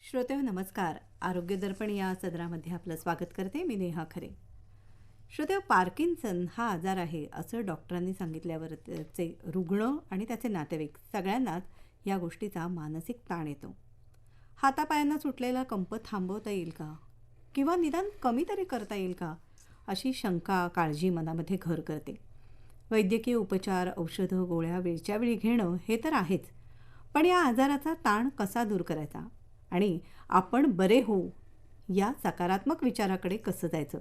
श्रोते नमस्कार. आरोग्य दर्पण या सदरामध्ये आपलं स्वागत करते. मी नेहा खरे. श्रोते, पार्किन्सन हा आजार आहे असं डॉक्टरांनी सांगितल्यावर त्याचे रुग्ण आणि त्याचे नातेवाईक सगळ्यांनाच या गोष्टीचा मानसिक ताण येतो. हातापायांना सुटलेला कंप थांबवता येईल का, किंवा निदान कमी तरी करता येईल का, अशी शंका काळजी मनामध्ये घर करते. वैद्यकीय उपचार, औषधं, गोळ्या वेळच्या वेळी घेणं हे तर आहेच, पण या आजाराचा ताण कसा दूर करायचा आणि आपण बरे होऊ या सकारात्मक विचाराकडे कसं जायचं,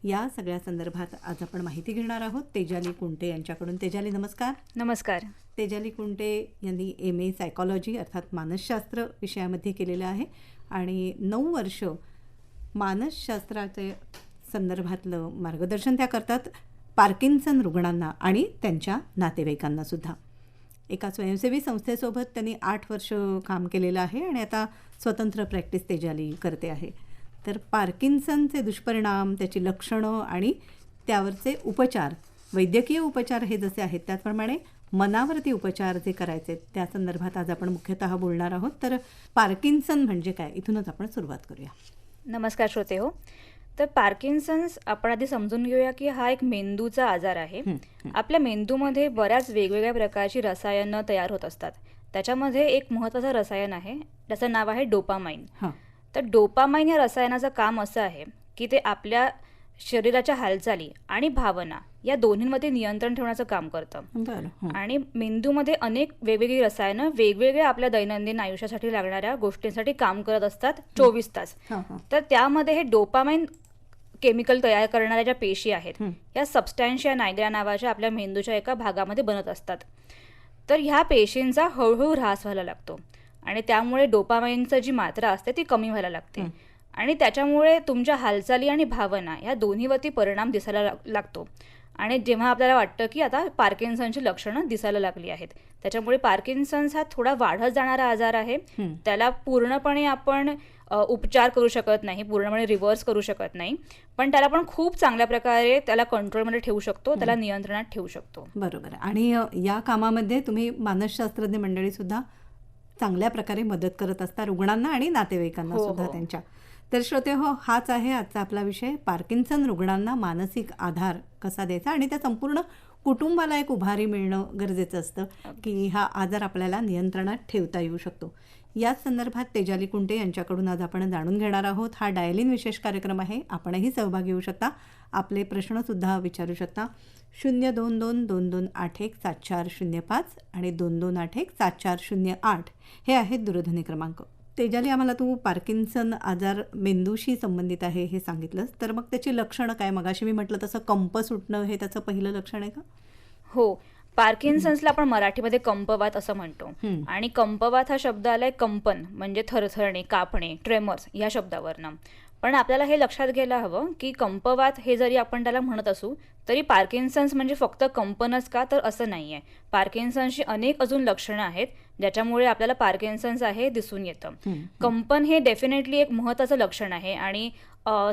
या सगळ्या संदर्भात आज आपण माहिती घेणार आहोत तेजाली कुंटे यांच्याकडून. तेजाली, नमस्कार. नमस्कार. तेजाली कुंटे यांनी MA सायकॉलॉजी अर्थात मानसशास्त्र विषयामध्ये केलेलं आहे आणि 9 वर्ष मानसशास्त्राचे संदर्भातलं मार्गदर्शन त्या करतात पार्किन्सन रुग्णांना आणि त्यांच्या नातेवाईकांना सुद्धा. एका स्वयंसेवी संस्थेसोबत त्यांनी 8 वर्ष काम केलेलं आहे आणि आता स्वतंत्र प्रॅक्टिस तेजाली करते आहे. तर पार्किन्सनचे दुष्परिणाम, त्याची लक्षणं आणि त्यावरचे उपचार, वैद्यकीय उपचार हे जसे आहेत त्याचप्रमाणे मनावरती उपचार जे करायचे त्या संदर्भात आज आपण मुख्यतः बोलणार आहोत. तर पार्किन्सन म्हणजे काय, इथूनच आपण सुरुवात करूया. नमस्कार श्रोते हो. तर पार्किन्सन्स आपण आधी समजून घेऊया की हा एक मेंदूचा आजार आहे. आपल्या मेंदूमध्ये बऱ्याच वेगवेगळ्या प्रकारची रसायनं तयार होत असतात. त्याच्यामध्ये एक महत्त्वाचं रसायन आहे, त्याचं नाव आहे डोपामाइन. तर डोपामाइन या रसायनाचं काम असं आहे की ते आपल्या शरीराच्या हालचाली आणि भावना या दोन्हींमध्ये नियंत्रण ठेवण्याचं काम करतं. आणि मेंदूमध्ये अनेक वेगवेगळी रसायनं वेगवेगळ्या आपल्या दैनंदिन आयुष्यासाठी लागणाऱ्या गोष्टींसाठी काम करत असतात 24 तास. तर त्यामध्ये हे डोपामाइन केमिकल तयार करणाऱ्या ज्या पेशी आहेत या सबस्टॅन्शिया नायग्रा नावाच्या आपल्या मेंदूच्या एका भागामध्ये बनत असतात. तर ह्या पेशींचा हळूहळू ऱ्हास व्हायला लागतो आणि त्यामुळे डोपामाइनची जी मात्रा असते ती कमी व्हायला लागते आणि त्याच्यामुळे तुमच्या हालचाली आणि भावना या दोन्हीवरती परिणाम दिसायला लागतो. आणि जेव्हा आपल्याला वाटतं की आता पार्किन्सनची लक्षणं दिसायला लागली आहेत, त्याच्यामुळे पार्किन्सन्स हा थोडा वाढत जाणारा आजार आहे. त्याला पूर्णपणे आपण उपचार करू शकत नाही, पूर्णपणे रिव्हर्स करू शकत नाही, पण त्याला आपण खूप चांगल्या प्रकारे त्याला कंट्रोलमध्ये ठेवू शकतो, त्याला नियंत्रणात ठेवू शकतो. बरोबर. आणि या कामामध्ये तुम्ही मानसशास्त्रज्ञ मंडळीसुद्धा चांगल्या प्रकारे मदत करत असता रुग्णांना आणि नातेवाईकांना सुद्धा त्यांच्या. तर श्रोते हो, हाच आहे आजचा आपला विषय, पार्किन्सन रुग्णांना मानसिक आधार कसा द्यायचा आणि त्या संपूर्ण कुटुंबाला एक उभारी मिळणं गरजेचं असतं की हा आजार आपल्याला नियंत्रणात ठेवता येऊ शकतो. याच संदर्भात तेजाली कुंटे यांच्याकडून आज आपण जाणून घेणार आहोत. हा डायल इन विशेष कार्यक्रम आहे, आपणही सहभागी होऊ शकता, आपले प्रश्नसुद्धा विचारू शकता. 0222281405 आणि 22287408 हे आहेत दूरध्वनी क्रमांक. तेजाली, आम्हाला तू पार्किन्सन आजार मेंदूशी संबंधित आहे हे सांगितलंस, तर मग त्याची लक्षणं काय? मगाशी मी म्हटलं तसं कंप सुटणं हे त्याचं पहिलं लक्षण आहे का? हो, पार्किन्सन्सला आपण मराठीमध्ये कंपवात असं म्हणतो. आणि कंपवात हा शब्द आलाय कंपन म्हणजे थरथरणे, कापणे, ट्रेमर्स या शब्दावरनं. पण आपल्याला हे लक्षात घ्यायला हवं की कंपवात हे जरी आपण त्याला म्हणत असू तरी पार्किन्सन्स म्हणजे फक्त कंपनच का, तर असं नाही आहे. पार्किन्सन्सची अनेक अजून लक्षणं आहेत ज्याच्यामुळे आपल्याला पार्किन्सन्स आहे दिसून येतं. कंपन हे डेफिनेटली एक महत्त्वाचं लक्षण आहे आणि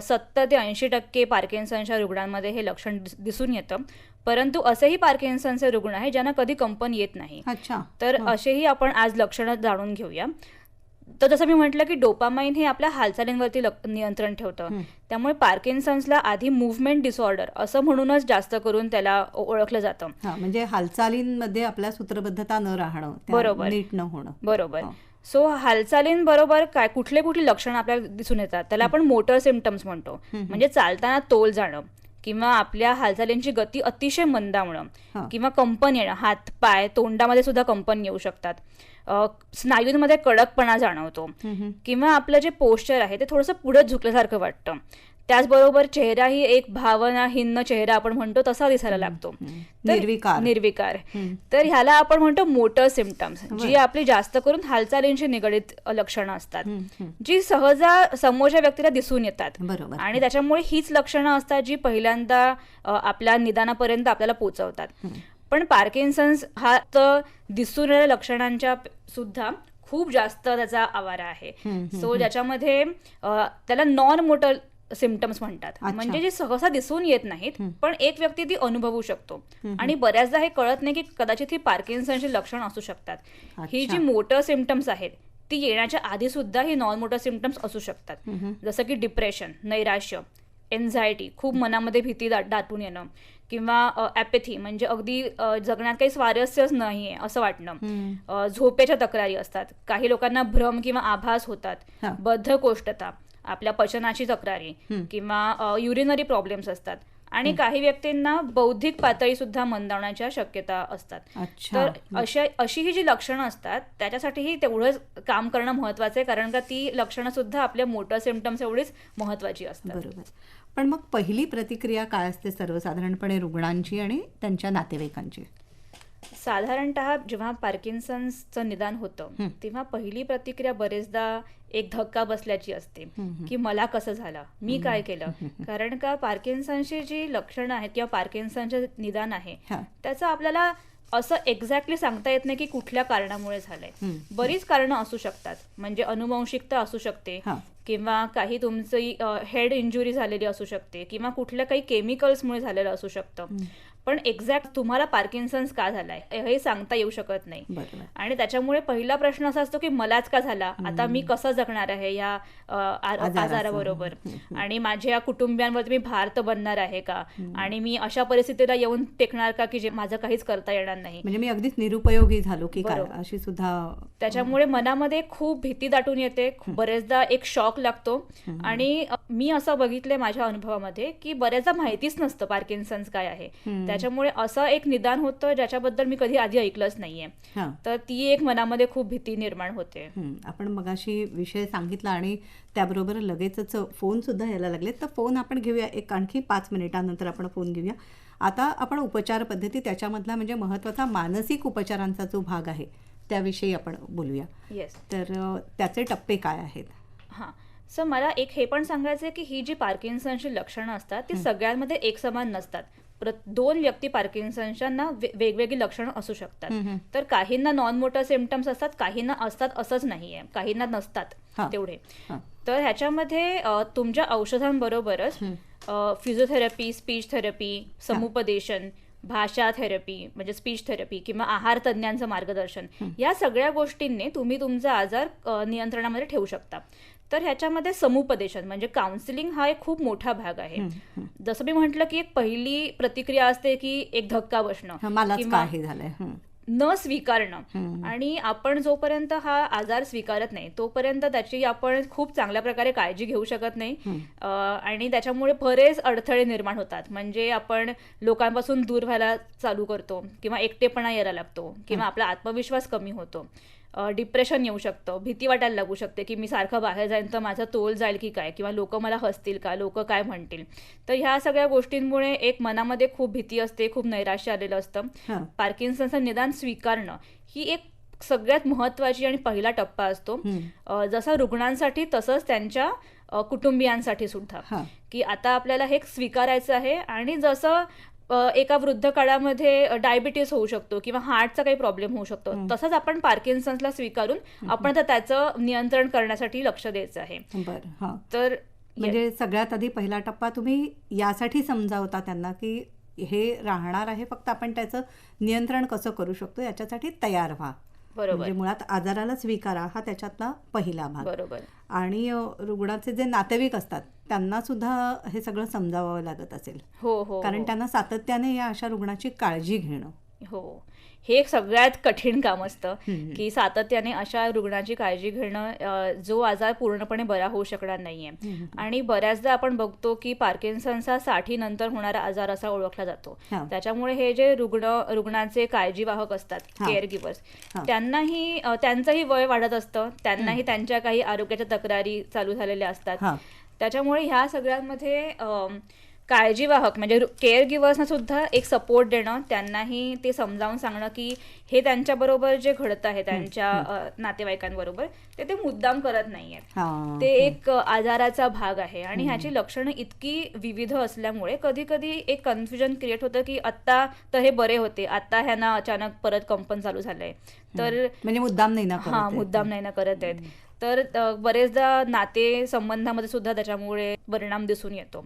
70 ते 80% पार्किन्सनच्या रुग्णांमध्ये हे लक्षण दिसून येतं. परंतु असेही पार्किन्सनचे रुग्ण आहेत ज्यांना कधी कंपन येत नाही. तर असेही आपण आज लक्षणं जाणून घेऊया. तर जसं मी म्हटलं की डोपामाइन हे आपल्या हालचालींवरती नियंत्रण ठेवतं, त्यामुळे पार्किन्सन्सला आधी मूव्हमेंट डिसऑर्डर असं म्हणूनच जास्त करून त्याला ओळखलं जातं. म्हणजे हालचालींमध्ये आपल्या सूत्रबद्धता न राहणं, बरोबर, नीट न होणं. बरोबर. सो हालचालींबरोबर काय कुठले लक्षणं आपल्याला दिसून येतात त्याला आपण मोटर सिम्पटम्स म्हणतो. म्हणजे चालताना तोल जाणं किंवा आपल्या हालचालींची गती अतिशय मंदावणं किंवा कंपन येणं, हात पाय तोंडामध्ये सुद्धा कंपन येऊ शकतात. स्नायूंमध्ये कडकपणा जाणवतो किंवा आपलं जे पोश्चर आहे ते थोडंसं पुढे झुकल्यासारखं वाटतं. त्याचबरोबर चेहराही एक भावनाहीन चेहरा आपण म्हणतो तसा दिसायला लागतो, निर्विकार. तर ह्याला आपण म्हणतो मोटर सिम्पटम्स, जी आपली जास्त करून हालचालींशी निगडीत लक्षणं असतात, जी सहजा समोरच्या व्यक्तीला दिसून येतात. आणि त्याच्यामुळे हीच लक्षणं असतात जी पहिल्यांदा आपल्या निदानापर्यंत आपल्याला पोहोचवतात. पण पार्किन्सन्स हा तर दिसून येणाऱ्या लक्षणांच्या सुद्धा खूप जास्त त्याचा आवारा आहे. सो ज्याच्यामध्ये त्याला नॉन मोटर सिम्पटम्स म्हणतात, म्हणजे जे सहसा दिसून येत नाहीत पण एक व्यक्ती ती अनुभवू शकतो. आणि बऱ्याचदा हे कळत नाही की कदाचित ही पार्किन्सनची लक्षणं असू शकतात. ही जी मोटर सिम्पटम्स आहेत ती येण्याच्या आधी सुद्धा ही नॉन मोटर सिम्पटम्स असू शकतात. जसं की डिप्रेशन, नैराश्य, एन्झायटी, खूप मनामध्ये भीती दाटून येणं, किंवा ॲपॅथी म्हणजे अगदी जगण्यात काही स्वारस्यच नाही आहे असं वाटणं. झोपेच्या तक्रारी असतात, काही लोकांना भ्रम किंवा आभास होतात, बद्धकोष्ठता, आपल्या पचनाची तक्रारी किंवा युरिनरी प्रॉब्लेम्स असतात, आणि काही व्यक्तींना बौद्धिक पातळी सुद्धा मंदावण्याच्या शक्यता असतात. तर अशी ही जी लक्षणं असतात त्याच्यासाठीही तेवढंच काम करणं महत्वाचं आहे, कारण का ती लक्षणं सुद्धा आपल्या मोटर सिम्पटम्स एवढीच महत्वाची असतात. बरोबर. पण मग पहिली प्रतिक्रिया काय असते सर्वसाधारणपणे रुग्णांची आणि त्यांच्या नातेवाईकांची? साधारणतः जेव्हा पार्किन्सन्सचं निदान होतं तेव्हा पहिली प्रतिक्रिया बरेचदा एक धक्का बसल्याची असते, की मला कसं झालं, मी काय केलं. कारण का पार्किन्सनची जी लक्षणं आहेत किंवा पार्किन्सनचे निदान आहे त्याचं आपल्याला असं एक्झॅक्टली सांगता येत नाही की कुठल्या कारणामुळे झालंय. बरीच कारणं असू शकतात, म्हणजे अनुवंशिकता असू शकते, किंवा काही तुमची हेड इंजुरी झालेली असू शकते, किंवा कुठल्या काही केमिकल्समुळे झालेलं असू शकतं. पण एक्झॅक्ट तुम्हाला पार्किन्सन्स का झालाय हे सांगता येऊ शकत नाही. आणि त्याच्यामुळे पहिला प्रश्न असा असतो की मलाच का झाला, आता मी कसं जगणार आहे या आजाराबरोबर, आणि माझ्या कुटुंबियांवरती मी भार तर बनणार आहे का, आणि मी अशा परिस्थितीला येऊन टेकणार का की जे माझं काहीच करता येणार नाही, म्हणजे मी अगदीच निरुपयोगी झालो की काय, अशी सुद्धा. त्याच्यामुळे मनामध्ये खूप भीती दाटून येते, बरेचदा एक शॉक लागतो. आणि मी असं बघितलंय माझ्या अनुभवामध्ये की बऱ्याचदा माहितीच नसतं पार्किन्सन्स काय आहे. त्याच्यामुळे असं एक निदान होतं ज्याच्याबद्दल मी कधी आधी ऐकलंच नाहीये, तर ती एक मनामध्ये खूप भीती निर्माण होते. आपण मगाशी विषय सांगितला आणि त्याबरोबर लगेचच फोन सुद्धा यायला लागले, तर फोन आपण घेऊया. एक आणखी 5 मिनिटांनंतर आपण फोन घेऊया. आता आपण उपचार पद्धती, त्याच्यामधला म्हणजे महत्त्वाचा मानसिक उपचारांचा जो भाग आहे त्याविषयी आपण बोलूया. तर त्याचे टप्पे काय आहेत? सर, मला एक हे पण सांगायचं आहे की ही जी पार्किन्सनची लक्षणं असतात ती सगळ्यांमध्ये एकसमान नसतात. 2 व्यक्ती पार्किन्सनच्या वेगवेगळी लक्षणं असू शकतात. तर काहींना नॉन मोटर सिम्पटम्स असतात, काहींना असतात असंच नाहीये, काहींना नसतात तेवढे. तर ह्याच्यामध्ये तुमच्या औषधांबरोबरच फिजिओथेरपी, स्पीच थेरपी, समुपदेशन, भाषा थेरपी म्हणजे स्पीच थेरपी, किंवा आहार तज्ञांचं मार्गदर्शन, या सगळ्या गोष्टींनी तुम्ही तुमचा आजार नियंत्रणामध्ये ठेवू शकता. तर ह्याच्यामध्ये समुपदेशन म्हणजे काउन्सिलिंग हा एक खूप मोठा भाग आहे. जसं मी म्हटलं की एक पहिली प्रतिक्रिया असते की एक धक्का बसणं किंवा न स्वीकारणं, आणि आपण जोपर्यंत हा आजार स्वीकारत नाही तोपर्यंत त्याची आपण खूप चांगल्या प्रकारे काळजी घेऊ शकत नाही, आणि त्याच्यामुळे बरेच अडथळे निर्माण होतात. म्हणजे आपण लोकांपासून दूर व्हायला चालू करतो, किंवा एकटेपणा यायला लागतो, किंवा आपला आत्मविश्वास कमी होतो, डिप्रेशन येऊ शकतं, भीती वाटायला लागू शकते की मी सारखं बाहेर जाईन तर माझा तोल जाईल की काय, किंवा लोक मला हसतील का, लोक काय म्हणतील. तर ह्या सगळ्या गोष्टींमुळे एक मनामध्ये खूप भीती असते, खूप नैराश्य आलेलं असतं. पार्किन्सनचं निदान स्वीकारणं ही एक सगळ्यात महत्वाची आणि पहिला टप्पा असतो, जसा रुग्णांसाठी तसंच त्यांच्या कुटुंबियांसाठी सुद्धा, की आता आपल्याला हे स्वीकारायचं आहे. आणि जसं एका वृद्ध काळामध्ये डायबिटीस होऊ शकतो किंवा हार्टचा काही प्रॉब्लेम होऊ शकतो, तसंच आपण पार्किन्सन्सला स्वीकारून आपण त्याचं नियंत्रण करण्यासाठी लक्ष द्यायचं आहे. तर म्हणजे सगळ्यात आधी पहिला टप्पा तुम्ही यासाठी समजावता त्यांना की हे राहणार आहे, फक्त आपण त्याचं नियंत्रण कसं करू शकतो याच्यासाठी तयार व्हा. म्हणजे मुळात आजाराला स्वीकारा हा त्याच्यातला पहिला भाग. बरोबर. आणि रुग्णाचे जे नातेवाईक असतात त्यांना सुद्धा हे सगळं समजावावं लागत असेल. हो, कारण त्यांना सातत्याने या अशा रुग्णाची काळजी घेणं, हो, हे एक सगळ्यात कठीण काम असतं की सातत्याने अशा रुग्णाची काळजी घेणं जो आजार पूर्णपणे बरा होऊ शकणार नाहीये. आणि बऱ्याचदा आपण बघतो की पार्किन्सन्स हा 60 नंतर होणारा आजार असा ओळखला जातो. त्याच्यामुळे हे जे रुग्णांचे काळजीवाहक असतात, केअर गिव्हर्स, त्यांनाही त्यांचंही वय वाढत असतं, त्यांनाही त्यांच्या काही आरोग्याच्या तक्रारी चालू झालेल्या असतात. त्याच्यामुळे ह्या सगळ्यांमध्ये काळजीवाहक म्हणजे केअर गिव्हर्सना सुद्धा एक सपोर्ट देणं, त्यांनाही ते समजावून सांगणं की हे त्यांच्याबरोबर जे घडत आहे त्यांच्या नातेवाईकांबरोबर ते मुद्दाम करत नाहीयेत, ते एक आजाराचा भाग आहे. आणि ह्याची लक्षणं इतकी विविध असल्यामुळे कधी कधी एक कन्फ्युजन क्रिएट होतं की आत्ता तर हे बरे होते, आता ह्यांना अचानक परत कंपन चालू झालंय, तर म्हणजे मुद्दाम नाही ना मुद्दाम नाही ना करत आहेत. तर बरेचदा नाते संबंधामध्ये सुद्धा त्याच्यामुळे परिणाम दिसून येतो.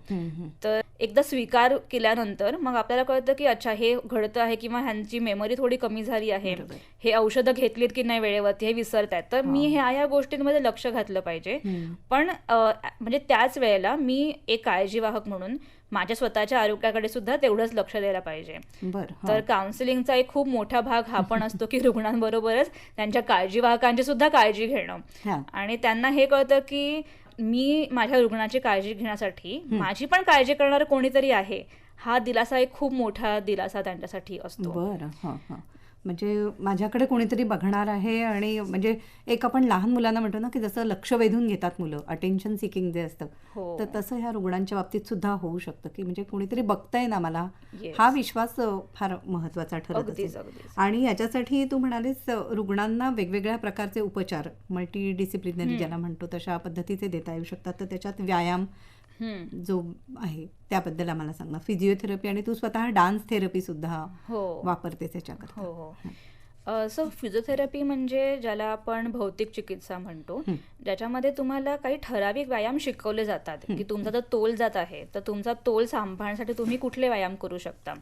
तर एकदा स्वीकार केल्यानंतर मग आपल्याला कळतं की अच्छा हे घडतं आहे किंवा ह्यांची मेमरी थोडी कमी झाली आहे, बरोबर. हे औषधं घेतलीत की नाही वेळेवरती हे विसरतायत, तर मी ह्या गोष्टींमध्ये लक्ष घातलं पाहिजे. पण म्हणजे त्याच वेळेला मी एक काळजीवाहक म्हणून माझ्या स्वतःच्या आरोग्याकडे सुद्धा तेवढंच लक्ष द्यायला पाहिजे. तर काउन्सिलिंगचा एक खूप मोठा भाग हा पण असतो की रुग्णांबरोबरच त्यांच्या काळजीवाहकांची सुद्धा काळजी घेणं, आणि त्यांना हे कळतं की मी माझ्या रुग्णाची काळजी घेण्यासाठी माझी पण काळजी करणारं कोणीतरी आहे, हा दिलासा एक खूप मोठा दिलासा त्यांच्यासाठी असतो. बरं. म्हणजे माझ्याकडे कोणीतरी बघणार आहे, आणि म्हणजे एक आपण लहान मुलांना म्हणतो ना की जसं लक्ष वेधून घेतात मुलं, अटेन्शन सिकिंग जे असतं, तर तसं ह्या रुग्णांच्या बाबतीत सुद्धा होऊ शकतं की म्हणजे कोणीतरी बघतंय ना मला, हा विश्वास फार महत्वाचा ठरत असेल. आणि याच्यासाठी तू म्हणालीस रुग्णांना वेगवेगळ्या प्रकारचे उपचार, मल्टी डिसिप्लिनरी ज्याला म्हणतो तशा पद्धतीचे देता येऊ शकतात. तर त्याच्यात व्यायाम जो आहे त्याबद्दल आम्हाला सांग ना. फिजिओथेरपी, आणि तू स्वतः डान्स थेरपी सुद्धा वापरतेस त्याच्याकरता. सो फिजिओथेरपी म्हणजे ज्याला आपण भौतिक चिकित्सा म्हणतो, ज्याच्यामध्ये तुम्हाला काही ठराविक व्यायाम शिकवले जातात की तुमचा जर तोल जात आहे तर तुमचा तोल सांभाळण्यासाठी तुम्ही कुठले व्यायाम करू शकता,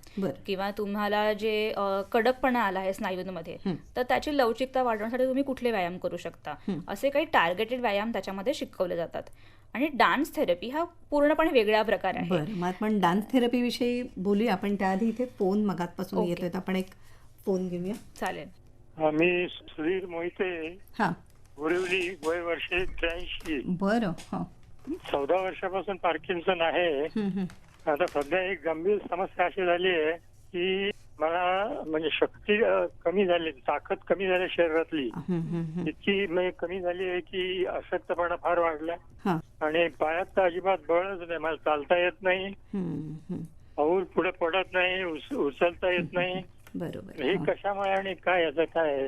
किंवा तुम्हाला जे कडकपणा आला आहे स्नायूंमध्ये तर त्याची लवचिकता वाढवण्यासाठी तुम्ही कुठले व्यायाम करू शकता, असे काही टार्गेटेड व्यायाम त्याच्यामध्ये शिकवले जातात. आणि डान्स थेरपी हा पूर्णपणे वेगळा प्रकार आहे. मग आपण डान्स थेरपी विषयी बोलूया. आपण त्याआधी इथे फोन मगातपासून येतोय, आपण एक फोन घेऊया. चालेल. मी सुधीर मोहिते, बोरिवली, वय वर्ष 83. बरं. 14 वर्षापासून पार्किन्सन आहे. आता सध्या एक गंभीर समस्या अशी झाली आहे की मला म्हणजे शक्ती कमी झाली, ताकद कमी झाली शरीरातली, इतकी कमी झाली आहे की अशक्तपणा फार वाढला, आणि पायात तर अजिबात बळच नाही. मला चालता येत नाही, पाऊल पुढे पडत नाही, उचलता येत नाही. बरोबर. हे कशामुळे आणि काय याचं काय आहे?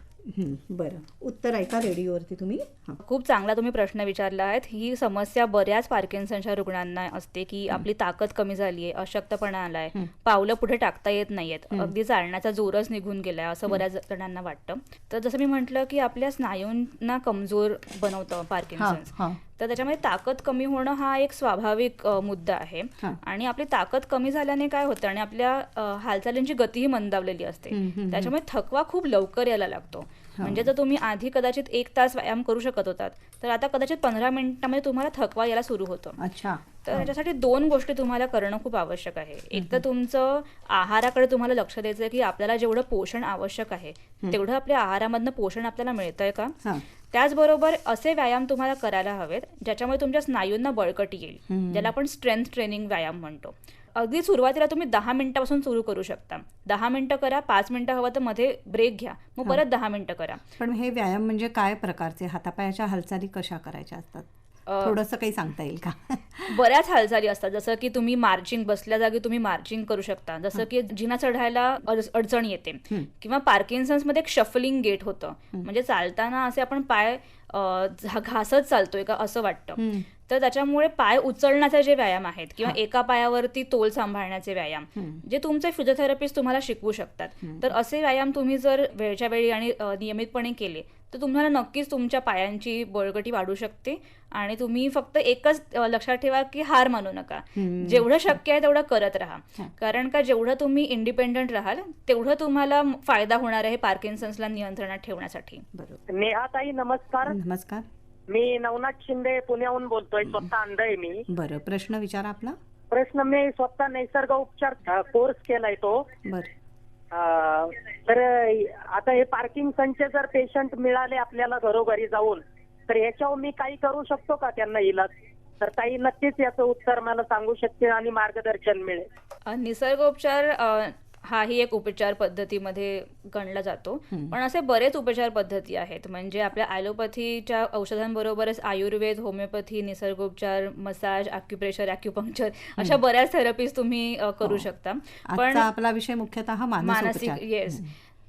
बरं, उत्तर ऐका रेडिओवरती तुम्ही. खूप चांगला तुम्ही प्रश्न विचारला आहेत. ही समस्या बऱ्याच पार्किन्सनच्या रुग्णांना असते की आपली ताकद कमी झाली आहे, अशक्तपणा आलाय, पावलं पुढे टाकता येत नाहीयेत, अगदी चालण्याचा जोरच निघून गेलाय असं बऱ्याच जणांना वाटतं. तर जसं मी म्हटलं की आपल्या स्नायूंना कमजोर बनवतं पार्किन्सन, तर त्याच्यामध्ये ताकद कमी होणं हा एक स्वाभाविक मुद्दा आहे. आणि आपली ताकद कमी झाल्याने काय होतं, आणि आपल्या हालचालींची गतीही मंदावलेली असते, त्याच्यामुळे थकवा खूप लवकर यायला लागतो. म्हणजे जर तुम्ही आधी कदाचित 1 तास व्यायाम करू शकत होतात तर आता कदाचित 15 मिनिटांमध्ये तुम्हाला थकवा यायला सुरू होतो. तर याच्यासाठी 2 गोष्टी तुम्हाला करणं खूप आवश्यक आहे. एक तर तुमचं आहाराकडे तुम्हाला लक्ष द्यायचं की आपल्याला जेवढं पोषण आवश्यक आहे तेवढं आपल्या आहारामधनं पोषण आपल्याला मिळतंय का. त्याचबरोबर असे व्यायाम तुम्हाला करायला हवेत ज्याच्यामुळे तुमच्या स्नायूंना बळकटी येईल, ज्याला आपण स्ट्रेंथ ट्रेनिंग व्यायाम म्हणतो. अगदी सुरुवातीला तुम्ही 10 मिनिटापासून सुरू करू शकता. 10 मिनिटं करा, 5 मिनिटं हवं तर मध्ये ब्रेक घ्या, मग परत 10 मिनिटं करा. पण हे व्यायाम म्हणजे काय प्रकारचे, हातापायाच्या हालचाली कशा करायच्या असतात, थोडंसं काही सांगता येईल का? बऱ्याच हालचाली असतात, जसं की तुम्ही मार्चिंग, बसल्या जागी तुम्ही मार्चिंग करू शकता, जसं की जिना चढायला अडचण येते, किंवा पार्किन्सन्स मध्ये एक शफलिंग गेट होतं, म्हणजे चालताना असे आपण पाय घासत चालतोय का असं वाटतं. तर त्याच्यामुळे पाय उचलण्याचे जे व्यायाम आहेत किंवा एका पायावरती तोल सांभाळण्याचे व्यायाम जे तुमचे फिजिओथेरपिस्ट तुम्हाला शिकवू शकतात, तर असे व्यायाम तुम्ही जर वेळच्या वेळी आणि नियमितपणे केले तर तुम्हाला नक्कीच तुमच्या पायांची बळकटी वाढू शकते. आणि तुम्ही फक्त एकच लक्षात ठेवा की हार मानू नका, जेवढं शक्य आहे तेवढं करत राहा, कारण का जेवढं तुम्ही इंडिपेंडंट राहाल तेवढं तुम्हाला फायदा होणार आहे पार्किन्सन्सला नियंत्रणात ठेवण्यासाठी. बरोबर. नेहाताई नमस्कार. नमस्कार. मी नवनाथ शिंदे पुण्याहून बोलतोय. स्वतः अंध आहे मी. बरं, प्रश्न विचारा आपला. प्रश्न, मी स्वतः नैसर्ग उपचार कोर्स केलाय तो. बरं. तर आता हे पार्किन्सनचे जर पेशंट मिळाले आपल्याला घरोघरी जाऊन, तर ह्याच्यावर मी काही करू शकतो का त्यांना इलाज? तर ताई नक्कीच याचं उत्तर मला सांगू शकते आणि मार्गदर्शन मिळेल. निसर्गोपचार हाही एक उपचार पद्धतीमध्ये गणला जातो, पण असे बरेच उपचार पद्धती आहेत. म्हणजे आपल्या ॲलोपॅथीच्या औषधांबरोबरच आयुर्वेद, होमिओपॅथी, निसर्गोपचार, मसाज, ॲक्युप्रेशर, ॲक्युपंक्चर अशा बऱ्याच थेरपीज तुम्ही करू शकता. पण आपला विषय मुख्यतः मानसिक. येस.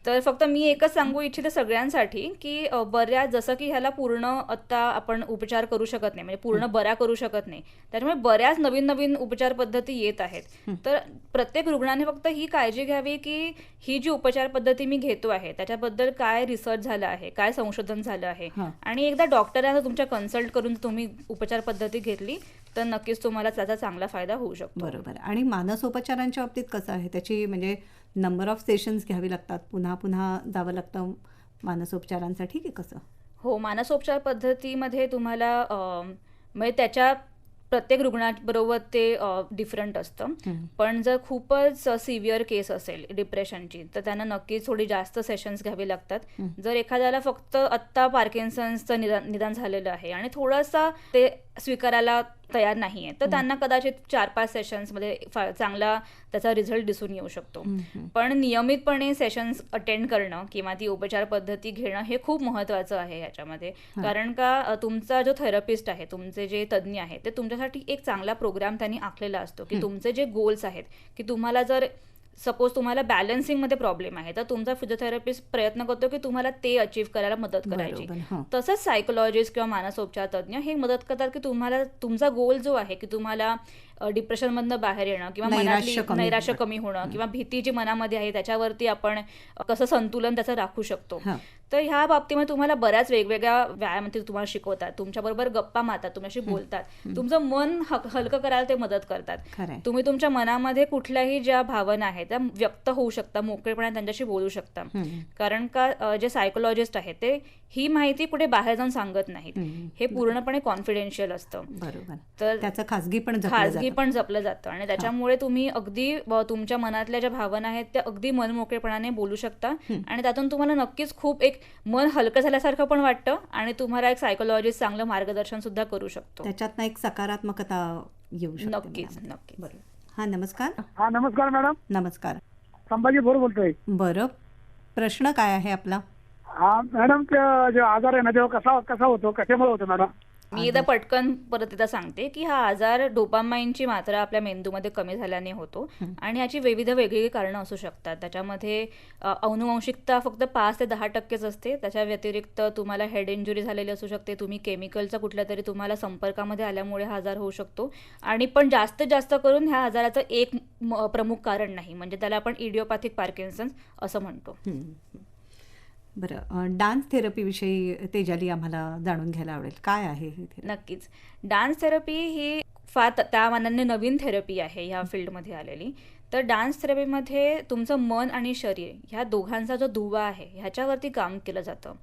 तर फक्त मी एकच सांगू इच्छिते सगळ्यांसाठी की बऱ्याच जसं की ह्याला पूर्ण आत्ता आपण उपचार करू शकत नाही, म्हणजे पूर्ण बऱ्या करू शकत नाही, त्याच्यामुळे बऱ्याच नवीन नवीन उपचार पद्धती येत आहेत. तर प्रत्येक रुग्णाने फक्त ही काळजी घ्यावी की ही जी उपचार पद्धती मी घेतो आहे त्याच्याबद्दल काय रिसर्च झालं आहे, काय संशोधन झालं आहे, आणि एकदा डॉक्टरांना तुमच्या कन्सल्ट करून तुम्ही उपचार पद्धती घेतली तर नक्कीच तुम्हाला त्याचा चांगला फायदा होऊ शकतो. बरोबर. आणि मानसोपचारांच्या बाबतीत कसं आहे, त्याची म्हणजे नंबर ऑफ सेशन्स घ्यावी लागतात, पुन्हा पुन्हा जावं लागतं मानसोपचारांसाठी की कसं? हो, मानसोपचार पद्धतीमध्ये तुम्हाला म्हणजे त्याच्या प्रत्येक रुग्णाबरोबर ते डिफरंट असतं. पण जर खूपच सिव्हिअर केस असेल डिप्रेशनची तर त्यांना नक्कीच थोडी जास्त सेशन्स घ्यावी लागतात. जर एखाद्याला फक्त आत्ता पार्किन्सन्सचं निदान झालेलं आहे आणि थोडंसं ते स्वीकारायला तयार नाही आहे तर त्यांना कदाचित 4-5 सेशन्समध्ये चांगला त्याचा रिझल्ट दिसून येऊ शकतो. पण नियमितपणे सेशन्स अटेंड करणं किंवा ती उपचार पद्धती घेणं हे खूप महत्त्वाचं आहे ह्याच्यामध्ये. कारण का तुमचा जो थेरपिस्ट आहे, तुमचे जे तज्ज्ञ आहेत, ते तुमच्यासाठी एक चांगला प्रोग्राम त्यांनी आखलेला असतो की तुमचे जे गोल्स आहेत की तुम्हाला जर सपोज तुम्हाला बॅलन्सिंगमध्ये प्रॉब्लेम आहे तर तुमचा फिजिओथेरपिस्ट प्रयत्न करतो की तुम्हाला ते अचीव्ह करायला मदत करायची. तसंच सायकोलॉजिस्ट किंवा मानसोपचार तज्ज्ञ हे मदत करतात की तुम्हाला तुमचा गोल जो आहे की तुम्हाला डिप्रेशनमधनं बाहेर येणं किंवा मनातली नैराश्य कमी होणं किंवा भीती जी मनामध्ये आहे त्याच्यावरती आपण कसं संतुलन त्याचं राखू शकतो. तर ह्या बाबतीमध्ये तुम्हाला बऱ्याच वेगवेगळ्या व्यायाम तुम्हाला शिकवतात, तुमच्याबरोबर गप्पा मारतात, तुमच्याशी बोलतात, तुमचं मन हलकं करायला ते मदत करतात. तुम्ही तुमच्या मनामध्ये कुठल्याही ज्या भावना आहेत त्या व्यक्त होऊ शकता, मोकळेपणाने त्यांच्याशी बोलू शकता. कारण का जे सायकोलॉजिस्ट आहेत ते ही माहिती कुठे बाहेर जाऊन सांगत नाहीत, हे पूर्णपणे कॉन्फिडेन्शियल असतं. बरोबर. तर त्याचं खाजगी पण जपलं जातं आणि त्याच्यामुळे तुम्ही अगदी तुमच्या मनातल्या ज्या भावना आहेत त्या अगदी मनमोकळेपणाने बोलू शकता आणि त्यातून तुम्हाला नक्कीच खूप एक मन हलकं झाल्यासारखं पण वाटतं आणि तुम्हाला एक सायकोलॉजिस्ट चांगलं मार्गदर्शन सुद्धा करू शकतो. त्याच्यात एक सकारात्मकता येऊ शकते. नक्कीच. बरोबर. हा, नमस्कार. हा, नमस्कार मॅडम. नमस्कार. संभाजी बोर बोलतोय. बरं, प्रश्न काय आहे आपला? हा मॅडम, जो आजार आहे ना तो कसा होतो, कशामुळे होतो मॅडम? मी एकदा पटकन परत एकदा सांगते की हा आजार डोपामाइनची मात्रा आपल्या मेंदूमध्ये कमी झाल्याने होतो आणि याची विविध वेगवेगळी कारणं असू शकतात. त्याच्यामध्ये अनुवंशिकता फक्त 5 ते 10% असते. त्याच्या व्यतिरिक्त तुम्हाला हेड इंजुरी झालेली असू शकते, तुम्ही केमिकलचा कुठल्या तरी तुम्हाला संपर्कामध्ये आल्यामुळे हा आजार होऊ शकतो. आणि पण जास्तीत जास्त करून ह्या आजाराचं एक प्रमुख कारण नाही, म्हणजे त्याला आपण इडिओपॅथिक पार्किन्सन्स असं म्हणतो. बरं, डान्स थेरपीविषयी तेजाली आम्हाला जाणून घ्यायला आवडेल, काय आहे हे? नक्कीच. डान्स थेरपी ही फार त्या मानाने नवीन थेरपी आहे ह्या फील्डमध्ये आलेली. तर डान्स थेरपीमध्ये तुमचं मन आणि शरीर ह्या दोघांचा जो दुवा आहे ह्याच्यावरती काम केलं जातं.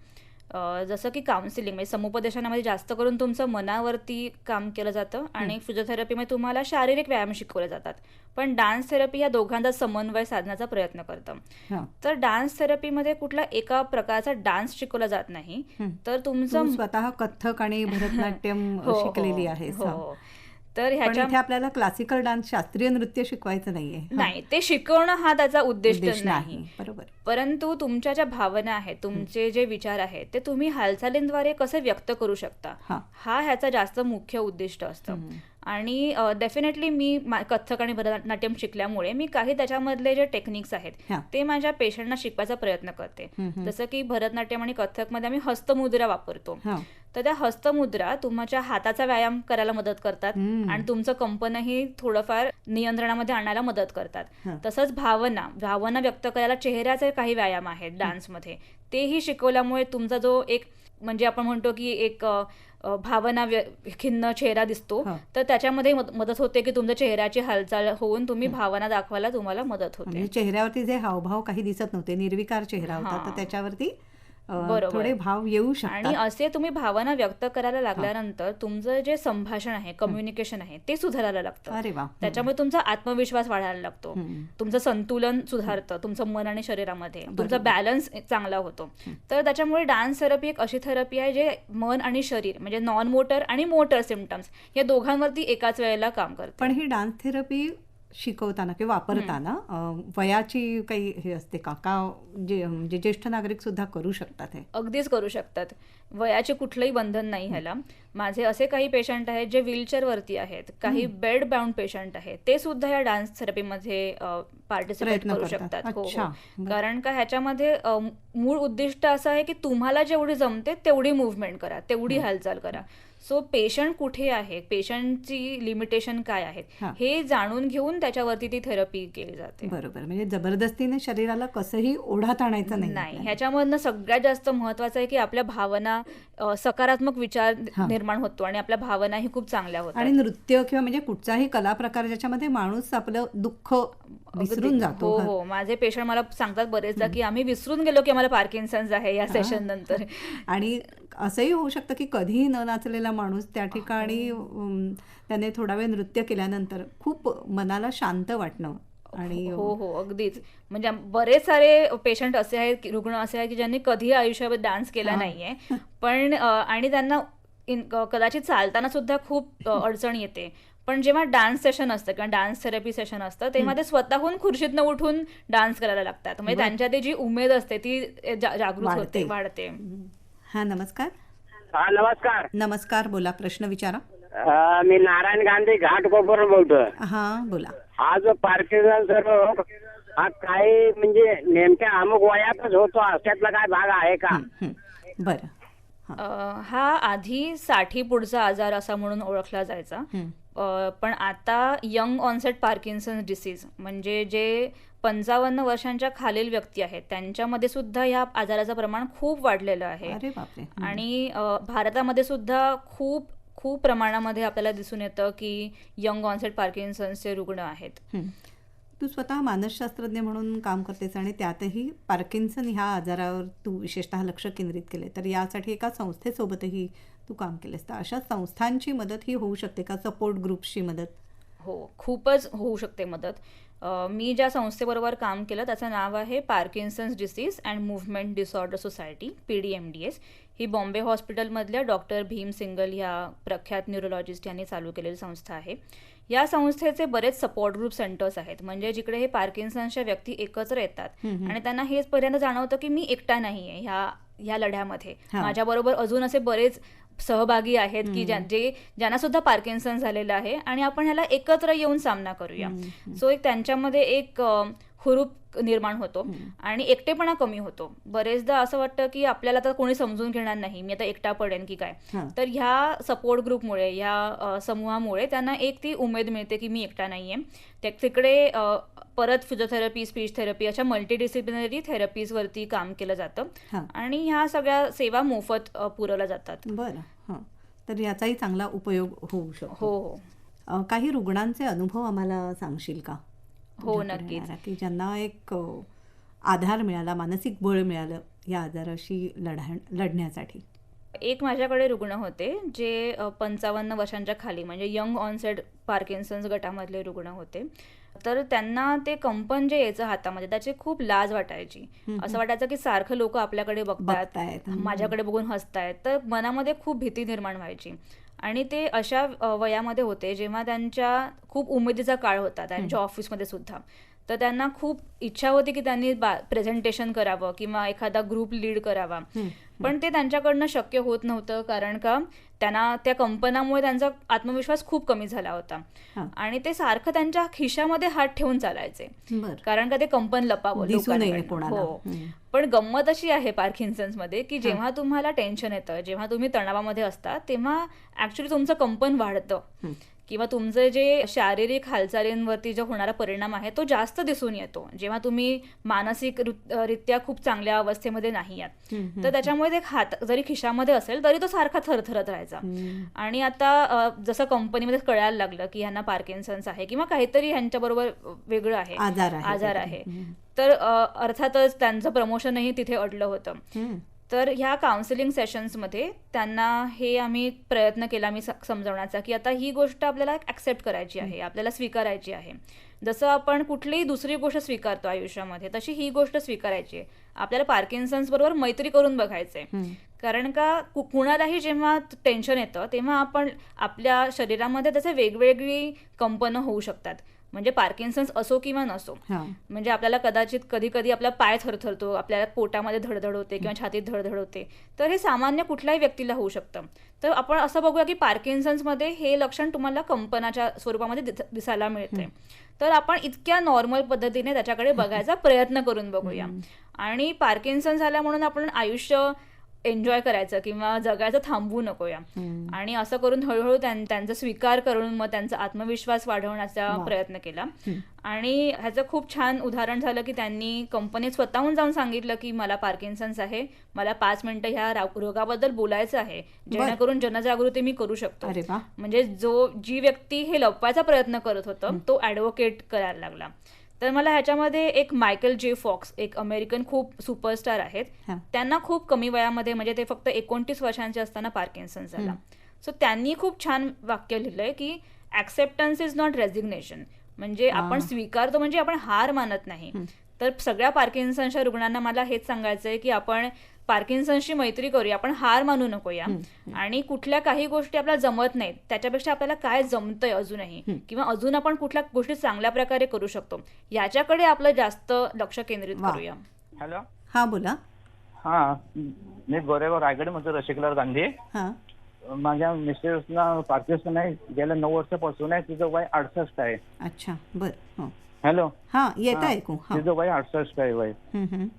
जसं की काउन्सिलिंग म्हणजे समुपदेशनामध्ये जास्त करून तुमचं मनावरती काम केलं जातं आणि फिजिओथेरपीमध्ये तुम्हाला शारीरिक व्यायाम शिकवले जातात. पण डान्स थेरपी या दोघांचा समन्वय साधण्याचा प्रयत्न करतं. तर डान्स थेरपीमध्ये कुठला एका प्रकारचा डान्स शिकवला जात नाही, तर तुमचं स्वतः कथ्थक आणि भरतनाट्यम शिकलेली आहे. तर ह्याच्या आपल्याला क्लासिकल डान्स, शास्त्रीय नृत्य शिकवायचं नाहीये. नाही, ते शिकवणं हा त्याचा उद्देश नाही. बरोबर. परंतु तुमच्या ज्या भावना आहेत, तुमचे जे विचार आहेत ते तुम्ही हालचालींद्वारे कसे व्यक्त करू शकता, हा ह्याचा जास्त मुख्य उद्दिष्ट असतं. आणि डेफिनेटली मी कथ्थक आणि भरतनाट्यम शिकल्यामुळे मी काही त्याच्यामधले जे टेक्निक्स आहेत ते माझ्या पेशंटना शिकवायचा प्रयत्न करते. जसं की भरतनाट्यम आणि कथ्थकमध्ये आम्ही हस्तमुद्रा वापरतो. तर त्या हस्तमुद्रा तुमच्या हाताचा व्यायाम करायला मदत करतात आणि तुमचं कंपनही थोडंफार नियंत्रणामध्ये आणायला मदत करतात. तसंच भावना व्यक्त करायला चेहऱ्याचे काही व्यायाम आहेत डान्समध्ये, तेही शिकवल्यामुळे तुमचा जो एक म्हणजे आपण म्हणतो की एक भावना खिन्न चेहरा दिसतो, तर त्याच्यामध्ये मदत होते की तुमच्या चेहऱ्याची हालचाल होऊन तुम्ही भावना दाखवायला तुम्हाला मदत होते. चेहऱ्यावरती जे हावभाव काही दिसत नव्हते, निर्विकार चेहरा होता, तर त्याच्यावरती थोडे भाव येऊ शकतात. आणि असे तुम्ही भावना व्यक्त करायला लागल्यानंतर तुमचं जे संभाषण आहे, कम्युनिकेशन आहे, ते सुधारायला लागतं. त्याच्यामुळे तुमचा आत्मविश्वास वाढायला लागतो, तुमचं संतुलन सुधारतं तुमचं मन आणि शरीरामध्ये, तुमचा बॅलन्स चांगला होतो. तर त्याच्यामुळे डान्स थेरपी एक अशी थेरपी आहे जे मन आणि शरीर म्हणजे नॉन मोटर आणि मोटर सिम्पटम्स या दोघांवरती एकाच वेळेला काम करते. पण ही डान्स थेरपी शिकवताना किंवा वापरताना वयाची काही हे असते का? म्हणजे ज्येष्ठ नागरिक सुद्धा करू शकतात? हे अगदीच करू शकतात, वयाचे कुठलंही बंधन नाही ह्याला. माझे असे काही पेशंट आहेत जे व्हीलचेअरवरती आहेत, काही बेड बाउंड पेशंट आहेत, ते सुद्धा या डान्स थेरपीमध्ये पार्टिसिपेट प्रयत्न करू करतात. शकतात. हो अच्छा. हो. कारण का ह्याच्यामध्ये मूळ उद्दिष्ट असं आहे की तुम्हाला जेवढी जमते तेवढी मुवमेंट करा, तेवढी हालचाल करा. सो पेशंट कुठे आहे, पेशंटची लिमिटेशन काय आहेत, हा. हे जाणून घेऊन त्याच्यावरती ती थेरपी केली जाते. बरोबर. म्हणजे जबरदस्तीने शरीराला कसंही ओढात आणायचं नाही नाही, आपल्याला. ह्याच्यामधनं सगळ्यात जास्त महत्वाचं आहे की आपल्या भावना, सकारात्मक विचार हा. निर्माण होतो आणि आपल्या भावनाही खूप चांगल्या होतात. आणि नृत्य किंवा म्हणजे कुठचाही कला प्रकार ज्याच्यामध्ये माणूस आपलं दुःख विसरून अगदी. जातो. हो हो, माझे पेशंट मला सांगतात बरेचदा की आम्ही विसरून गेलो की आम्हाला पार्किन्सन्स आहे या सेशन नंतर. आणि असंही होऊ शकतं की कधीही न नाचलेला माणूस त्या ठिकाणी त्याने थोडा वेळ नृत्य केल्यानंतर खूप मनाला शांत वाटणं. आणि हो हो, अगदीच. म्हणजे बरेच सारे पेशंट असे आहेत रुग्ण असे आहेत की ज्यांनी कधी आयुष्यात डान्स केला नाहीये, पण आणि त्यांना कदाचित चालताना सुद्धा खूप अडचण येते, पण जेव्हा डान्स सेशन असतं किंवा डान्स थेरपी सेशन असतं तेव्हा ते स्वतःहून खुर्चीतनं उठून डान्स करायला लागतात. म्हणजे त्यांच्यात जी उमेद असते ती जागृत होते, वाढते. हा, नमस्कार. हा, नमस्कार. नमस्कार, बोला, प्रश्न विचारा. मी नारायण गांधी घाटकोपरून बोलतोय. हा, बोला. हा जो पार्किन्सन रोग हा काही म्हणजे नेमक्या अमुक वयातच होतो अशातला काय भाग आहे का? बरं. हा आधी 60 पुढचा आजार असा म्हणून ओळखला जायचा, पण आता यंग ऑनसेट पार्किन्सन डिसीज म्हणजे जे 55 वर्षांच्या खालील व्यक्ती आहेत त्यांच्यामध्ये सुद्धा या आजाराचं प्रमाण खूप वाढलेलं आहे. अरे बापरे. आणि भारतामध्ये सुद्धा खूप खूप प्रमाणामध्ये आपल्याला दिसून येतं की यंग ऑनसेट पार्किन्सनचे रुग्ण आहेत. तू स्वतः मानसशास्त्रज्ञ म्हणून काम करतेस आणि त्यातही पार्किन्सन ह्या आजारावर तू विशेषतः लक्ष केंद्रित केले, तर यासाठी एका संस्थेसोबतही तू काम केलेस, तर अशा संस्थांची मदत ही होऊ शकते का? सपोर्ट ग्रुप्सची मदत? हो, खूपच होऊ शकते मदत. मी ज्या संस्थेबरोबर काम केलं त्याचं नाव आहे Parkinson's disease and movement disorder society, PDMDS. ही बॉम्बे हॉस्पिटलमधल्या डॉक्टर भीम सिंगल ह्या प्रख्यात न्यूरोलॉजिस्ट यांनी चालू केलेली संस्था आहे. या संस्थेचे बरेच सपोर्ट ग्रुप सेंटर्स आहेत, म्हणजे जिकडे हे पार्किन्सनच्या व्यक्ती एकत्र येतात आणि त्यांना हेच पर्यंत जाणवतं की मी एकटा नाही आहे ह्या लढ्यामध्ये, माझ्याबरोबर अजून असे बरेच सहभागी आहेत की ज्यांना सुद्धा पार्किन्सन झालेलं आहे आणि आपण ह्याला एकत्र येऊन सामना करूया. सो एक त्यांच्यामध्ये एक हुरूप निर्माण होतो आणि एकटेपणा कमी होतो. बरेचदा असं वाटतं की आपल्याला तर कोणी समजून घेणार नाही, मी आता एकटा पडेन की काय, तर ह्या सपोर्ट ग्रुपमुळे, ह्या समूहामुळे त्यांना एक ती उमेद मिळते की मी एकटा नाहीये. तिकडे परत फिजिओथेरपी, स्पीच थेरपी अशा मल्टीडिसिप्लिनरी थेरपीजवरती काम केलं जातं आणि ह्या सगळ्या सेवा मोफत पुरवल्या जातात. बरं. तर याचाही चांगला उपयोग होऊ शकतो. हो हो. काही रुग्णांचे अनुभव आम्हाला सांगशील का? हो, नक्कीच. की ज्यांना एक आधार मिळाला, मानसिक बळ मिळालं या आजाराशी लढण्यासाठी. एक माझ्याकडे रुग्ण होते जे 55 वर्षांच्या खाली म्हणजे यंग ऑनसेट पार्किन्सन्स गटामधले रुग्ण होते. तर त्यांना ते कंपन जे यायचं हातामध्ये त्याची खूप लाज वाटायची. असं वाटायचं की सारखं लोक आपल्याकडे बघतायत, माझ्याकडे बघून हसतायत, तर मनामध्ये खूप भीती निर्माण व्हायची. आणि ते अशा वयामध्ये होते जेव्हा त्यांच्या खूप उमेदीचा काळ होता त्यांच्या ऑफिसमध्ये सुद्धा. तर त्यांना खूप इच्छा होती की त्यांनी प्रेझेंटेशन करावं किंवा एखादा ग्रुप लीड करावा, पण ते त्यांच्याकडनं शक्य होत नव्हतं, कारण का त्यांना त्या कंपनामुळे त्यांचा आत्मविश्वास खूप कमी झाला होता आणि ते सारखं त्यांच्या खिशामध्ये हात ठेवून चालायचे, कारण का ते कंपन लपावं लोकांकडनं. हो, पण गंमत अशी आहे पार्किन्सन्समध्ये की जेव्हा तुम्हाला टेन्शन येतं, जेव्हा तुम्ही तणावामध्ये असता, तेव्हा ऍक्च्युली तुमचं कंपन वाढतं किंवा तुमचं जे शारीरिक हालचालींवरती जो होणारा परिणाम आहे तो जास्त दिसून येतो जेव्हा तुम्ही मानसिक रित्या खूप चांगल्या अवस्थेमध्ये नाही आहात. तर त्याच्यामुळे ते हात जरी खिशामध्ये असेल तरी तो सारखा थरथरत राहायचा. आणि आता जसं कंपनीमध्ये कळायला लागलं की ह्यांना पार्किन्सन्स आहे किंवा काहीतरी ह्यांच्याबरोबर वेगळं आहे, आजार आहे, तर अर्थातच त्यांचं प्रमोशनही तिथे अडलं होतं. तर ह्या काउन्सिलिंग सेशन्समध्ये त्यांना हे आम्ही प्रयत्न केला मी समजवण्याचा की आता ही गोष्ट आपल्याला ॲक्सेप्ट करायची आहे, आपल्याला स्वीकारायची आहे. जसं आपण कुठलीही दुसरी गोष्ट स्वीकारतो आयुष्यामध्ये तशी ही गोष्ट स्वीकारायची आहे. आपल्याला पार्किन्सन्स बरोबर मैत्री करून बघायचंय, कारण का कुणालाही जेव्हा टेन्शन येतं तेव्हा आपण आपल्या शरीरामध्ये त्याचे वेगवेगळी कंपनं होऊ शकतात. म्हणजे पार्किन्सन्स असो किंवा नसो, म्हणजे आपल्याला कदाचित कधी कधी आपला पाय थरथरतो, आपल्याला पोटामध्ये धडधड होते किंवा छातीत धडधड होते, तर हे सामान्य कुठल्याही व्यक्तीला होऊ शकतं. तर आपण असं बघूया की पार्किन्सन्समध्ये हे लक्षण तुम्हाला कंपनाच्या स्वरूपामध्ये दिसायला मिळते. तर आपण इतक्या नॉर्मल पद्धतीने त्याच्याकडे बघायचा प्रयत्न करून बघूया. आणि पार्किन्सन झाला म्हणून आपण आयुष्य एन्जॉय करायचं किंवा जगायचं थांबवू नकोया. आणि असं करून हळूहळू त्यांचा स्वीकार करून मग त्यांचा आत्मविश्वास वाढवण्याचा प्रयत्न केला. आणि ह्याचं खूप छान उदाहरण झालं की त्यांनी कंपनीत स्वतःहून जाऊन सांगितलं की मला पार्किन्सन्स आहे, मला 5 मिनिटं ह्या रोगाबद्दल बोलायचं आहे, जेणेकरून जनजागृती मी करू शकतो. म्हणजे जी व्यक्ती हे लपवायचा प्रयत्न करत होतं तो ॲडव्होकेट करायला लागला. तर मला ह्याच्यामध्ये एक मायकेल जे फॉक्स, एक अमेरिकन खूप सुपरस्टार आहेत, त्यांना खूप कमी वयामध्ये म्हणजे ते फक्त 29 वर्षांचे असताना पार्किन्सन्स झाला. सो त्यांनी खूप छान वाक्य लिहिलंय की ॲक्सेप्टन्स इज नॉट रेझिग्नेशन. म्हणजे आपण स्वीकारतो म्हणजे आपण हार मानत नाही. तर सगळ्या पार्किन्सनच्या रुग्णांना मला हेच सांगायचंय की आपण पार्किन्सनशी मैत्री करूया, आपण हार मानू नकोया. आणि कुठल्या काही गोष्टी आपल्याला जमत नाहीत त्याच्यापेक्षा आपल्याला काय जमतंय अजूनही, किंवा अजून आपण कुठल्या गोष्टी चांगल्या प्रकारे करू शकतो याच्याकडे आपलं जास्त लक्ष केंद्रित करूया. हॅलो, हा बोला. हा, मी गोरेगाव रायगडमध्ये रसिकलाल गांधी. माझ्या मिसेसना पार्किन्सन आहे, गेल्या 9 वर्षापासून आहे. तिचं वय 68 आहे. अच्छा, बर. हॅलो, हा येत ऐकू. तिचं वय 68 आहे वय.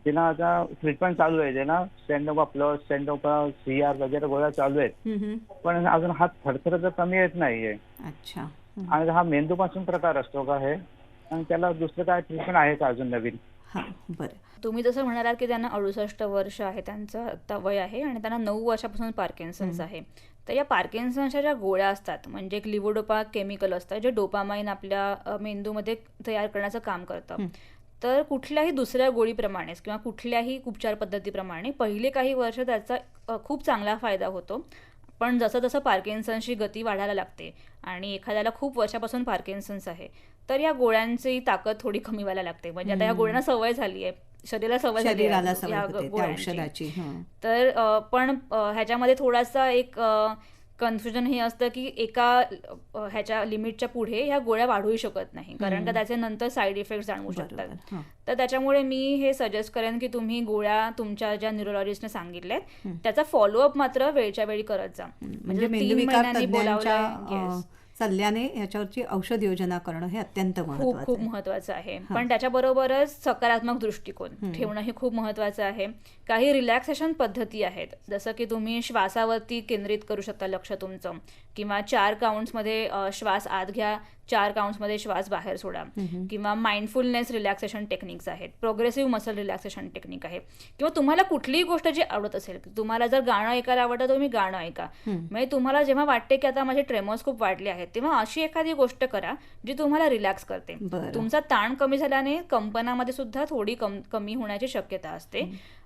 तिला आता ट्रीटमेंट चालू आहे, ते ना स्टेंडोपा प्लस, स्टेंडोपा CR वगैरे गोळ्या चालू आहेत, पण अजून हात थरथर कमी येत नाहीये. अच्छा. आणि हा मेंदूपासून प्रकार असतो का हे, आणि त्याला दुसरं काय ट्रीटमेंट आहे का अजून नवीन? हा, बरं. तुम्ही जसं म्हणालात की त्यांना 68 वर्ष आहे त्यांचं आता वय आहे आणि त्यांना 9 वर्षापासून पार्किन्सन्स आहे. तर या पार्किन्सनच्या ज्या गोळ्या असतात म्हणजे एक लिव्होडोपा केमिकल असतं जे डोपामाइन आपल्या मेंदूमध्ये तयार करण्याचं काम करतं. तर कुठल्याही दुसऱ्या गोळीप्रमाणेच किंवा कुठल्याही उपचार पद्धतीप्रमाणे पहिले काही वर्ष त्याचा खूप चांगला फायदा होतो. पण जसं जसं पार्किन्सनची गती वाढायला लागते आणि एखाद्याला खूप वर्षापासून पार्किन्सन्स आहे तर या गोळ्यांची ताकद थोडी कमी व्हायला लागते. म्हणजे आता या गोळ्यांना सवय झाली आहे, शरीराला सवय झाली आहे गोळ्यांची. तर पण ह्याच्यामध्ये थोडासा एक कन्फ्युजन हे असतं की एका ह्याच्या लिमिटच्या पुढे ह्या गोळ्या वाढूही शकत नाही, कारण का त्याचे नंतर साईड इफेक्ट जाणवू शकतात. तर त्याच्यामुळे मी हे सजेस्ट करेन की तुम्ही गोळ्या तुमच्या ज्या न्यूरोलॉजिस्टने सांगितल्यात त्याचा फॉलोअप मात्र वेळच्या वेळी करत जा. म्हणजे 3 महिन्यांनी बोलावलं सल्ल्याने याच्यावरची औषध योजना करणं हे अत्यंत महत्त्वाचं, खूप महत्त्वाचं आहे. पण त्याच्याबरोबरच सकारात्मक दृष्टिकोन ठेवणं हे खूप महत्त्वाचं आहे. काही रिलॅक्सेशन पद्धती आहेत, जसं की तुम्ही श्वासावरती केंद्रित करू शकता लक्ष तुमचं, किंवा 4 काउंट्समध्ये श्वास आत घ्या, 4 काउंट्समध्ये श्वास बाहेर सोडा, किंवा माइंडफुलनेस रिलॅक्सेशन टेक्निक्स आहेत, प्रोग्रेसिव्ह मसल रिलॅक्सेशन टेक्निक आहे, किंवा तुम्हाला कुठलीही गोष्ट जी आवडत असेल, तुम्हाला जर गाणं ऐकायला आवडतं तुम्ही गाणं ऐका. म्हणजे तुम्हाला जेव्हा वाटते की आता माझे ट्रेमर्स खूप वाढले आहेत तेव्हा अशी एखादी गोष्ट करा जी तुम्हाला रिलॅक्स करते. तुमचा ताण कमी झाल्याने कंपनामध्ये सुद्धा थोडी कमी होण्याची शक्यता असते.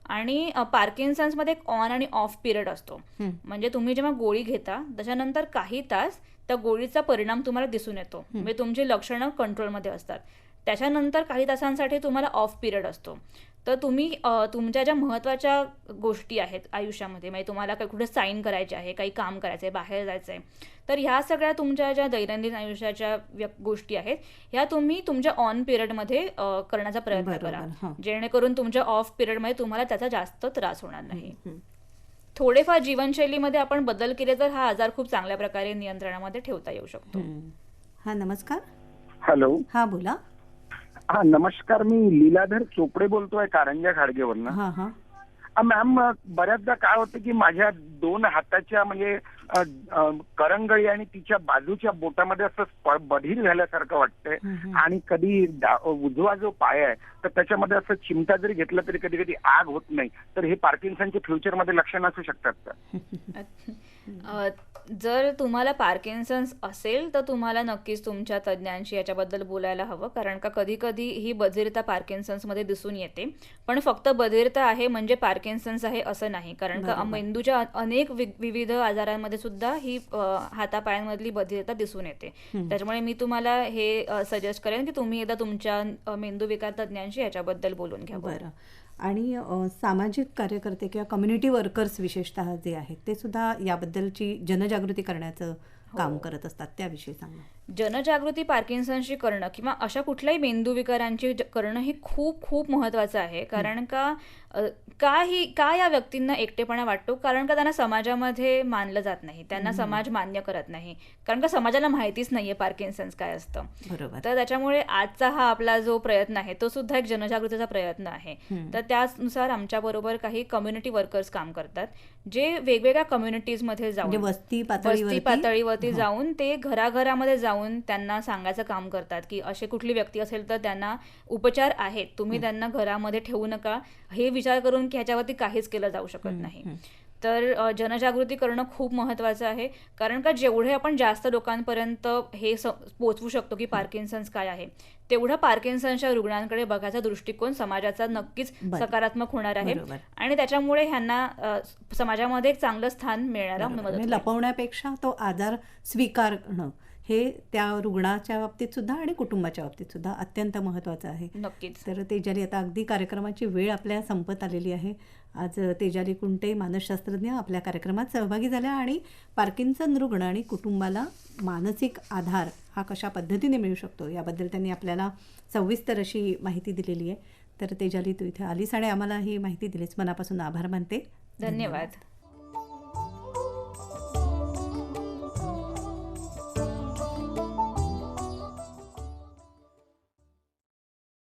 आणि पार्किन्सन्समध्ये एक ऑन आणि ऑफ पिरियड असतो. म्हणजे तुम्ही जेव्हा गोळी घेता त्याच्यानंतर काही तास त्या गोळीचा परिणाम तुम्हाला दिसून येतो, म्हणजे तुमची लक्षणं कंट्रोलमध्ये असतात. त्याच्यानंतर काही तासांसाठी तुम्हाला ऑफ पिरियड असतो. तर तुम्ही तुमच्या ज्या महत्त्वाच्या गोष्टी आहेत आयुष्यामध्ये, म्हणजे तुम्हाला काही कुठे साईन करायचे आहे, काही काम करायचं आहे, बाहेर जायचं आहे, तर ह्या सगळ्या तुमच्या ज्या दैनंदिन आयुष्याच्या गोष्टी आहेत ह्या तुम्ही तुमच्या ऑन पिरियडमध्ये करण्याचा प्रयत्न करा, जेणेकरून तुमच्या ऑफ पिरियडमध्ये तुम्हाला त्याचा जास्त त्रास होणार नाही. थोडेफार जीवनशैलीमध्ये आपण बदल केले तर हा आजार खूप चांगल्या प्रकारे नियंत्रणामध्ये ठेवता येऊ शकतो. हा, नमस्कार. हॅलो, हा बोला. हा नमस्कार, मी लीलाधर चोपडे बोलतोय कारंजा खाडगेवरनं. मॅम, बऱ्याचदा काय होतं की माझ्या 2 हाताच्या म्हणजे करंगळी आणि तिच्या बाजूच्या बोटामध्ये असं बधीर झाल्यासारखं वाटतंय, आणि कधी उजवा जो पाय आहे तर त्याच्यामध्ये असं चिमटा जरी घेतला तरी कधी कधी आग होत नाही. तर हे पार्किन्सनचे फ्युचरमध्ये लक्षणं असू शकतात का? जर तुम्हाला पार्किन्सन्स असेल तर तुम्हाला नक्कीच तुमच्या तज्ज्ञांशी याच्याबद्दल बोलायला हवं, कारण का कधी कधी ही बधिरता पार्किन्सन्समध्ये दिसून येते. पण फक्त बधिरता आहे म्हणजे पार्किन्सन्स आहे असं नाही, कारण का मेंदूच्या अनेक विविध आजारांमध्ये सुद्धा ही हातापायांमधली बधिरता दिसून येते. त्याच्यामुळे मी तुम्हाला हे सजेस्ट करेन की तुम्ही एकदा तुमच्या मेंदू विकार तज्ज्ञांशी याच्याबद्दल बोलून घ्या. बरं. आणि सामाजिक कार्यकर्ते किंवा कम्युनिटी वर्कर्स विशेषतः जे आहेत ते सुद्धा याबद्दलची जनजागृती करण्याचं काम करत असतात, त्याविषयी सांगा. जनजागृती पार्किन्सनची करणं किंवा अशा कुठल्याही मेंदूविकारांची करणं हे खूप खूप महत्त्वाचं आहे. कारण का या व्यक्तींना एकटेपणा वाटतो? कारण का त्यांना समाजामध्ये मानलं जात नाही, त्यांना समाज मान्य करत नाही, कारण का समाजाला माहितीच नाहीये पार्किन्सन्स काय असतं. बरोबर. तर त्याच्यामुळे आजचा हा आपला जो प्रयत्न आहे तो सुद्धा एक जनजागृतीचा प्रयत्न आहे. तर त्यानुसार आमच्याबरोबर काही कम्युनिटी वर्कर्स काम करतात, जे वेगवेगळ्या कम्युनिटीजमध्ये जाऊन वस्ती पातळीवरती जाऊन ते घराघरामध्ये जाऊन त्यांना सांगायचं काम करतात की अशी कुठली व्यक्ती असेल तर त्यांना उपचार आहेत, तुम्ही त्यांना घरामध्ये ठेवू नका, हे विचार करून की ह्याच्यावरती काहीच केलं जाऊ शकत नाही. तर जनजागृती करणं खूप महत्त्वाचं आहे. कारण का जेवढे आपण जास्त लोकांपर्यंत हे पोचवू शकतो की पार्किन्सन्स काय आहे, तेवढं पार्किन्सनच्या रुग्णांकडे बघायचा दृष्टिकोन समाजाचा नक्कीच सकारात्मक होणार आहे. आणि त्याच्यामुळे ह्यांना समाजामध्ये एक चांगलं स्थान मिळण्याला मदत होईल. लपवण्यापेक्षा तो आजार स्वीकारणं हे त्या रुग्णाच्या बाबतीत सुद्धा आणि कुटुंबाच्या बाबतीत सुद्धा अत्यंत महत्त्वाचं आहे. नक्कीच. तर तेजाली, आता अगदी कार्यक्रमाची वेळ आपल्या संपत आलेली आहे. आज तेजाली कुंटे मानसशास्त्रज्ञ आपल्या कार्यक्रमात सहभागी झाल्या आणि पार्किन्सन रुग्ण आणि कुटुंबाला मानसिक आधार हा कशा पद्धतीने मिळू शकतो याबद्दल त्यांनी आपल्याला सविस्तर अशी माहिती दिलेली आहे. तर तेजाली, तू इथे आलीस आणि आम्हाला ही माहिती दिलीस, मनापासून आभार मानते. धन्यवाद.